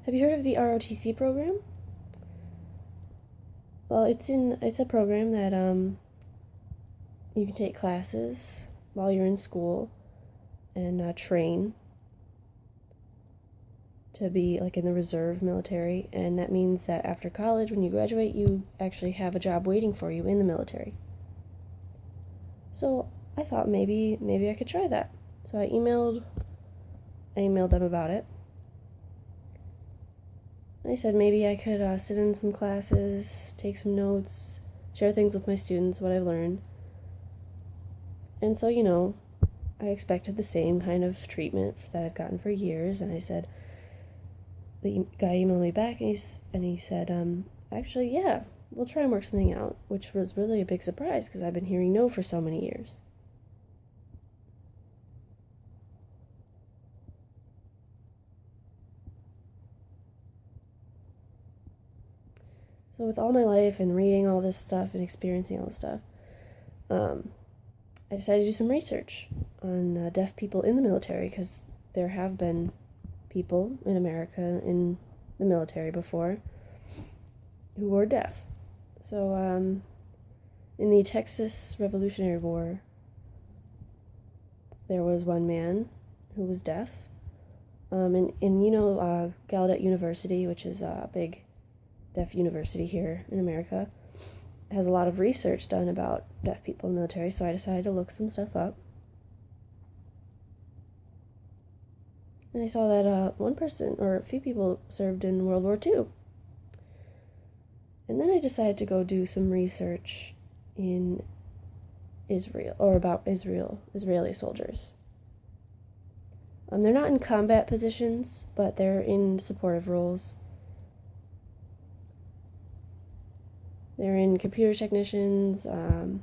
Have you heard of the ROTC program? Well, it's a program that you can take classes while you're in school and train to be like in the reserve military, and that means that after college, when you graduate, you actually have a job waiting for you in the military. So I thought maybe I could try that. So I emailed them about it. I said maybe I could sit in some classes, take some notes, share things with my students, what I've learned. And so, I expected the same kind of treatment that I've gotten for years. And I said, the guy emailed me back and he said, actually, yeah, we'll try and work something out, which was really a big surprise because I've been hearing no for so many years. So with all my life and reading all this stuff and experiencing all this stuff, I decided to do some research on deaf people in the military because there have been people in America in the military before who were deaf. So in the Texas Revolutionary War, there was one man who was deaf. And Gallaudet University, which is a big deaf university here in America, has a lot of research done about deaf people in the military, so I decided to look some stuff up. And I saw that one person, or a few people, served in World War II. And then I decided to go do some research in Israel, or about Israeli soldiers. They're not in combat positions, but they're in supportive roles. They're in computer technicians, and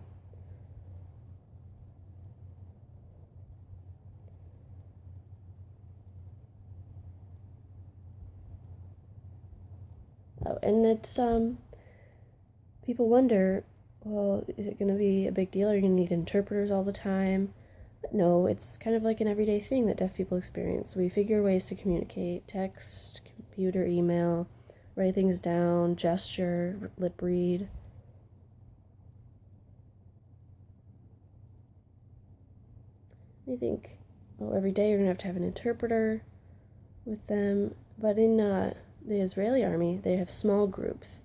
it's, people wonder, well, is it going to be a big deal? Are you going to need interpreters all the time? But no, it's kind of like an everyday thing that deaf people experience. We figure ways to communicate: text, computer, email, write things down, gesture, lip read. I think, every day you're going to have an interpreter with them. But in the Israeli army, they have small groups.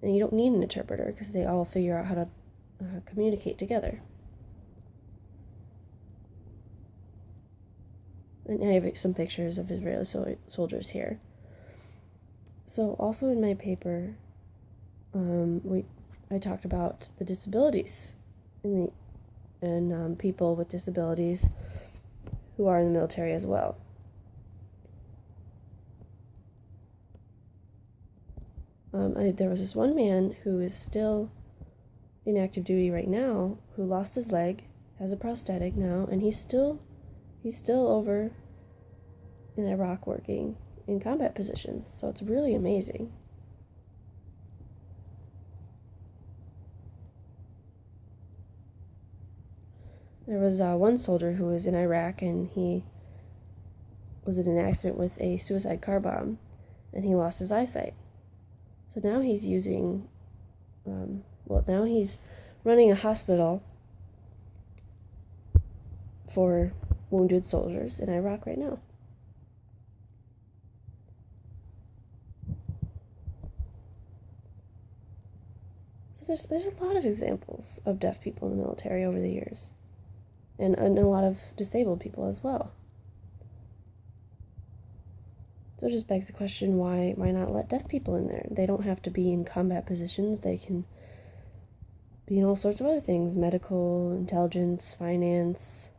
And you don't need an interpreter because they all figure out how to communicate together. And I have some pictures of Israeli soldiers here. So also in my paper, I talked about the disabilities and people with disabilities who are in the military as well. There was this one man who is still in active duty right now, who lost his leg, has a prosthetic now, and he's still over in Iraq working in combat positions. So it's really amazing. There was one soldier who was in Iraq, and he was in an accident with a suicide car bomb, and he lost his eyesight. So now he's using, now he's running a hospital for wounded soldiers in Iraq right now. So there's a lot of examples of deaf people in the military over the years, and a lot of disabled people as well. So it just begs the question, why not let deaf people in there? They don't have to be in combat positions. They can be in all sorts of other things: medical, intelligence, finance.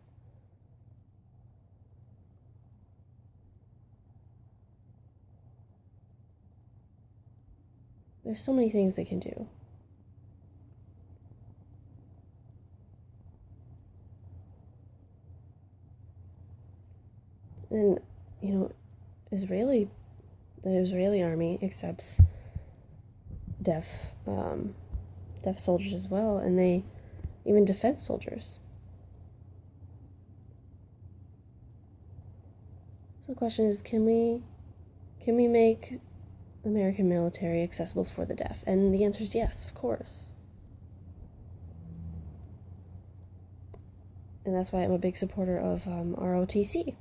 There's so many things they can do. And, the Israeli army accepts deaf soldiers as well, and they even defense soldiers. So the question is, can we Can we make the American military accessible for the deaf? And the answer is yes, of course. And that's why I'm a big supporter of ROTC.